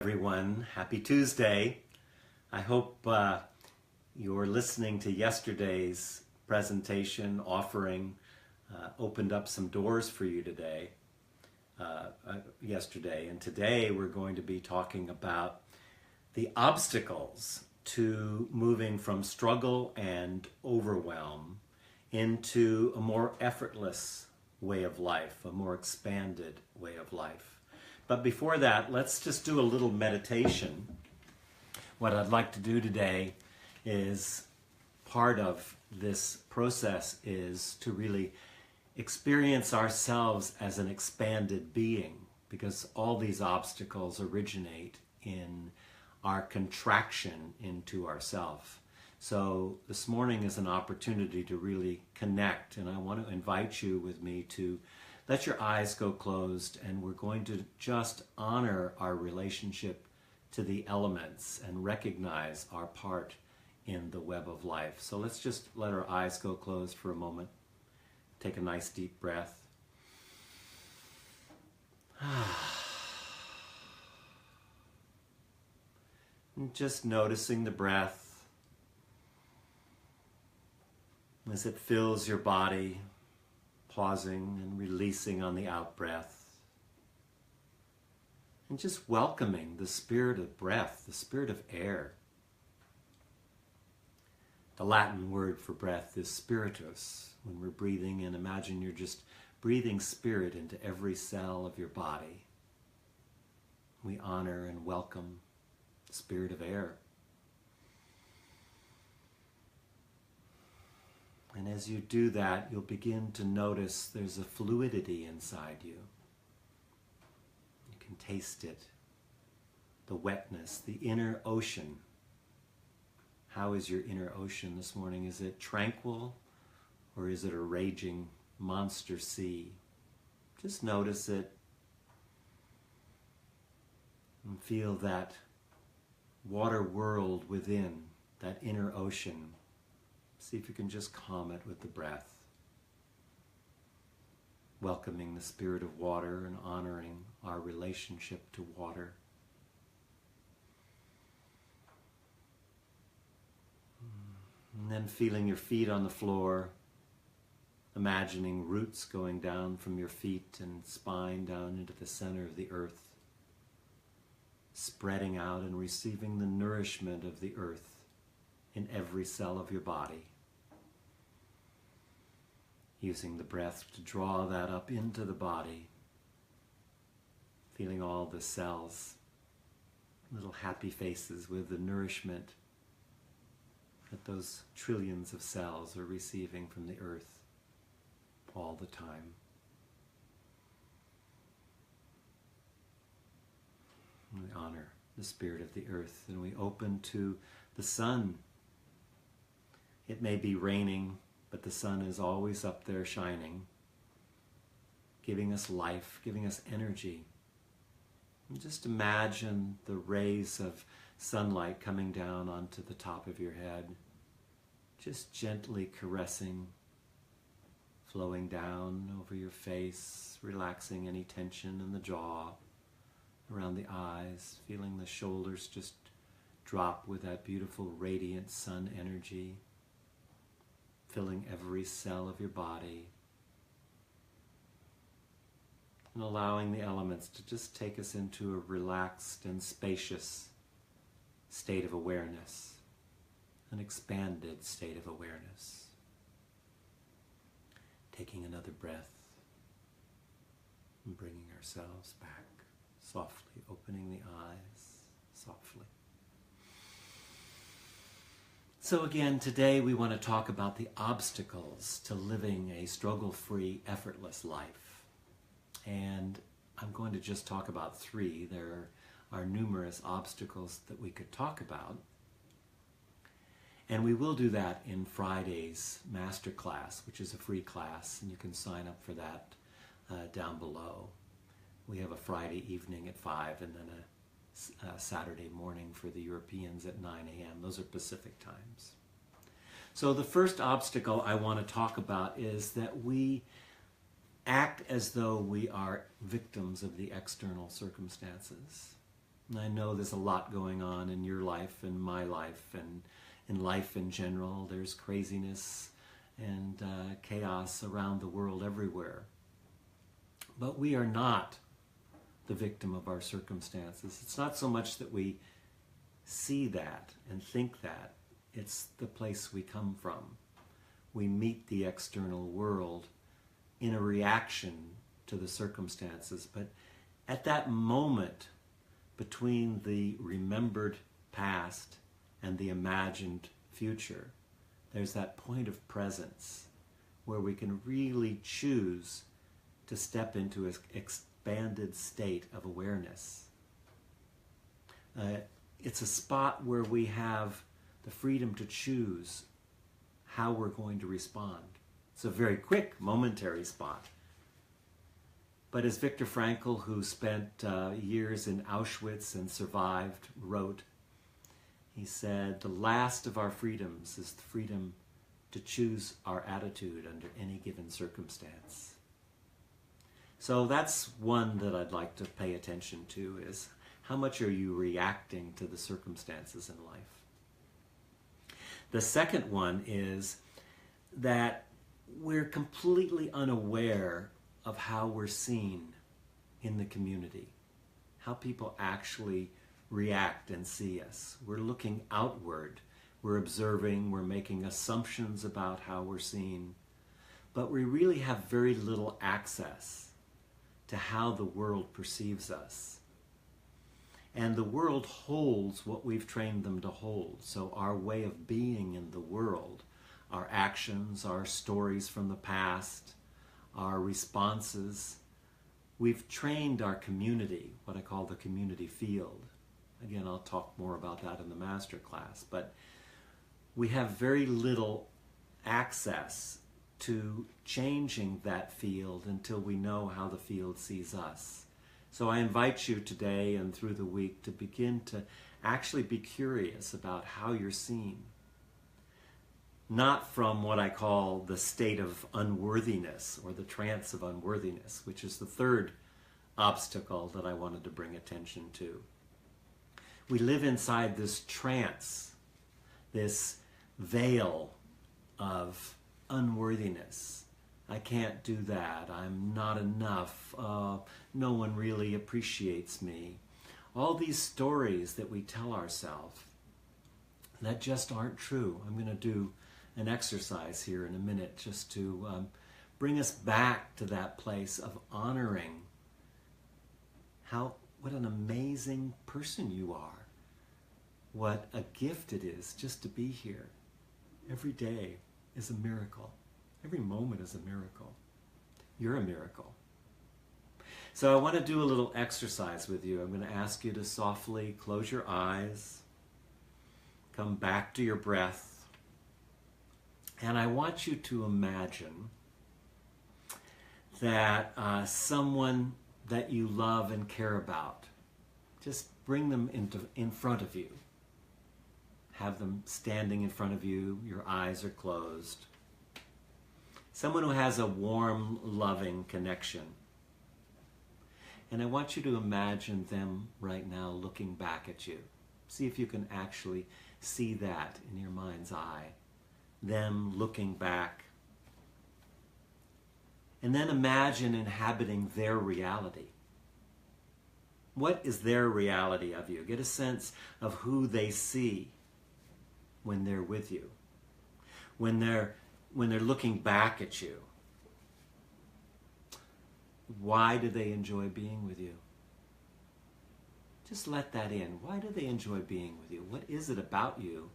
Everyone, happy Tuesday. I hope you're listening to yesterday's presentation offering opened up some doors for you today, yesterday. And today we're going to be talking about the obstacles to moving from struggle and overwhelm into a more effortless way of life, a more expanded way of life. But before that, let's just do a little meditation. What I'd like to do today is, part of this process is to really experience ourselves as an expanded being, because all these obstacles originate in our contraction into ourself. So this morning is an opportunity to really connect, and I want to invite you with me to let your eyes go closed, and we're going to just honor our relationship to the elements and recognize our part in the web of life. So let's just let our eyes go closed for a moment. Take a nice deep breath. And just noticing the breath as it fills your body, pausing and releasing on the out-breath. And just welcoming the spirit of breath, the spirit of air. The Latin word for breath is spiritus. When we're breathing in, imagine you're just breathing spirit into every cell of your body. We honor and welcome the spirit of air. And as you do that, you'll begin to notice there's a fluidity inside you. You can taste it, the wetness, the inner ocean. How is your inner ocean this morning? Is it tranquil, or is it a raging monster sea? Just notice it and feel that water world within, that inner ocean. See if you can just calm it with the breath. Welcoming the spirit of water and honoring our relationship to water. And then feeling your feet on the floor, imagining roots going down from your feet and spine down into the center of the earth, spreading out and receiving the nourishment of the earth in every cell of your body. Using the breath to draw that up into the body, feeling all the cells, little happy faces with the nourishment that those trillions of cells are receiving from the earth all the time. And we honor the spirit of the earth, and we open to the sun. It may be raining, but the sun is always up there shining, giving us life, giving us energy. And just imagine the rays of sunlight coming down onto the top of your head, just gently caressing, flowing down over your face, relaxing any tension in the jaw, around the eyes, feeling the shoulders just drop with that beautiful radiant sun energy, filling every cell of your body, and allowing the elements to just take us into a relaxed and spacious state of awareness, an expanded state of awareness. Taking another breath and bringing ourselves back, softly opening the eyes, softly. So again, today we want to talk about the obstacles to living a struggle-free, effortless life. And I'm going to just talk about three. There are numerous obstacles that we could talk about. And we will do that in Friday's masterclass, which is a free class, and you can sign up for that down below. We have a Friday evening at 5 and then a Saturday morning for the Europeans at 9 a.m. Those are Pacific times. So the first obstacle I want to talk about is that we act as though we are victims of the external circumstances. And I know there's a lot going on in your life and my life and in life in general. There's craziness and chaos around the world everywhere. But we are not the victim of our circumstances. It's not so much that we see that and think that. It's the place we come from. We meet the external world in a reaction to the circumstances. But at that moment between the remembered past and the imagined future, there's that point of presence where we can really choose to step into an expanded state of awareness. It's a spot where we have the freedom to choose how we're going to respond. It's a very quick, momentary spot. But as Viktor Frankl, who spent years in Auschwitz and survived, wrote, he said, the last of our freedoms is the freedom to choose our attitude under any given circumstance. So that's one that I'd like to pay attention to, is how much are you reacting to the circumstances in life? The second one is that we're completely unaware of how we're seen in the community, how people actually react and see us. We're looking outward, we're observing, we're making assumptions about how we're seen, but we really have very little access to how the world perceives us. And the world holds what we've trained them to hold. So our way of being in the world, our actions, our stories from the past, our responses, we've trained our community, what I call the community field. Again, I'll talk more about that in the master class, but we have very little access to changing that field until we know how the field sees us. So I invite you today and through the week to begin to actually be curious about how you're seen. Not from what I call the state of unworthiness or the trance of unworthiness, which is the third obstacle that I wanted to bring attention to. We live inside this trance, this veil of unworthiness. I can't do that. I'm not enough. No one really appreciates me. All these stories that we tell ourselves that just aren't true. I'm going to do an exercise here in a minute just to bring us back to that place of honoring what an amazing person you are. What a gift it is just to be here. Every day is a miracle. Every moment is a miracle. You're a miracle. So I want to do a little exercise with you. I'm going to ask you to softly close your eyes, come back to your breath, and I want you to imagine that someone that you love and care about, just bring them in front of you. Have them standing in front of you, your eyes are closed. Someone who has a warm, loving connection. And I want you to imagine them right now looking back at you. See if you can actually see that in your mind's eye. Them looking back. And then imagine inhabiting their reality. What is their reality of you? Get a sense of who they see when they're with you. When they're looking back at you. Why do they enjoy being with you? Just let that in. Why do they enjoy being with you? What is it about you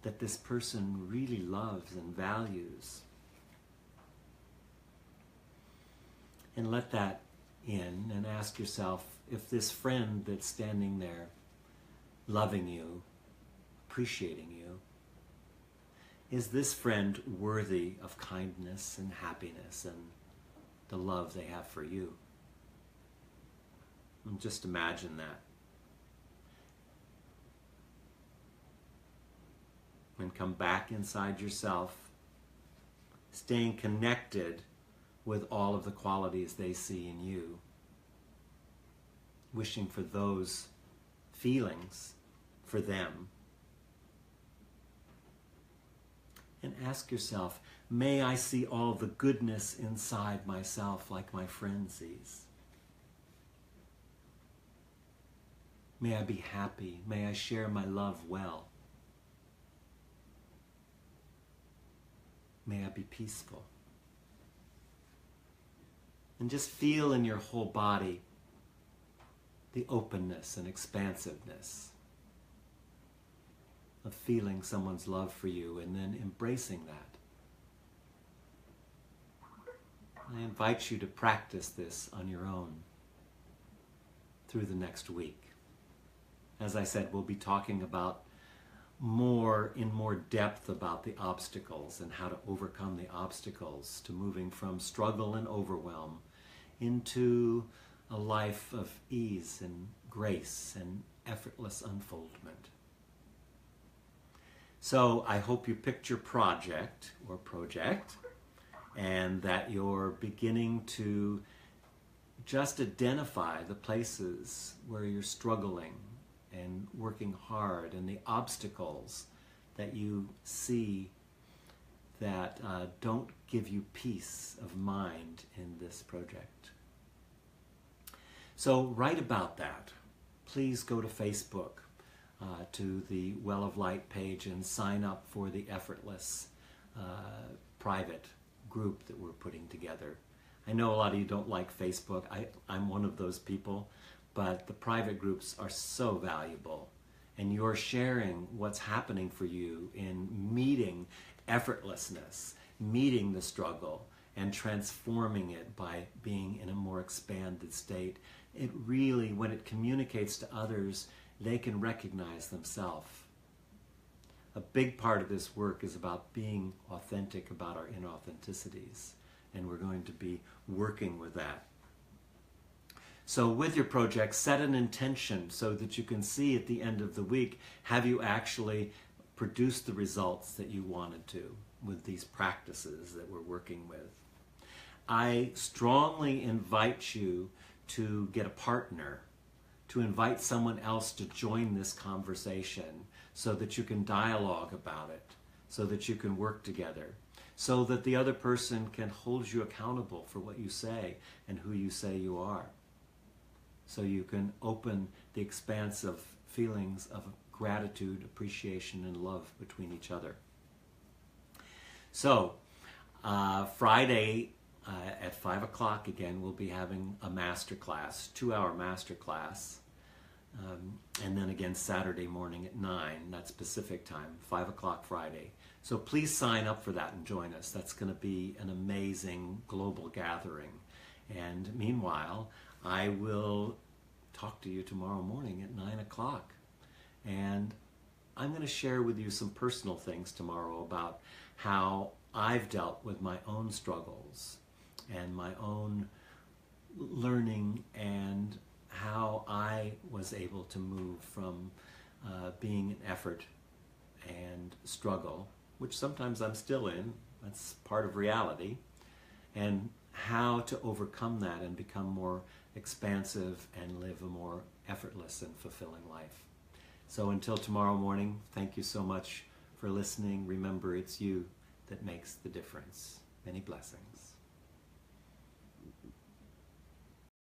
that this person really loves and values? And let that in and ask yourself if this friend that's standing there loving you, appreciating you, is this friend worthy of kindness and happiness and the love they have for you? And just imagine that. And come back inside yourself, staying connected with all of the qualities they see in you, wishing for those feelings for them. And ask yourself, may I see all the goodness inside myself like my friend sees? May I be happy? May I share my love well? May I be peaceful? And just feel in your whole body the openness and expansiveness of feeling someone's love for you and then embracing that. I invite you to practice this on your own through the next week. As I said, we'll be talking about in more depth about the obstacles and how to overcome the obstacles to moving from struggle and overwhelm into a life of ease and grace and effortless unfoldment. So I hope you picked your project and that you're beginning to just identify the places where you're struggling and working hard and the obstacles that you see that don't give you peace of mind in this project. So write about that. Please go to Facebook, to the Well of Light page and sign up for the Effortless private group that we're putting together. I know a lot of you don't like Facebook. I'm one of those people. But the private groups are so valuable, and you're sharing what's happening for you in meeting effortlessness, meeting the struggle, and transforming it by being in a more expanded state. It really, when it communicates to others, they can recognize themselves. A big part of this work is about being authentic about our inauthenticities, and we're going to be working with that. So with your project, set an intention so that you can see at the end of the week, have you actually produced the results that you wanted to with these practices that we're working with. I strongly invite you to get a partner, to invite someone else to join this conversation so that you can dialogue about it, so that you can work together, so that the other person can hold you accountable for what you say and who you say you are. So you can open the expanse of feelings of gratitude, appreciation, and love between each other. So Friday at 5 o'clock again, we'll be having a masterclass, 2-hour masterclass. And then again Saturday morning at 9, that's Pacific time, 5 o'clock Friday. So please sign up for that and join us. That's going to be an amazing global gathering. And meanwhile, I will talk to you tomorrow morning at 9 o'clock. And I'm going to share with you some personal things tomorrow about how I've dealt with my own struggles and my own learning and how I was able to move from being an effort and struggle, which sometimes I'm still in, that's part of reality, and how to overcome that and become more expansive and live a more effortless and fulfilling life. So until tomorrow morning, thank you so much for listening. Remember, it's you that makes the difference. Many blessings.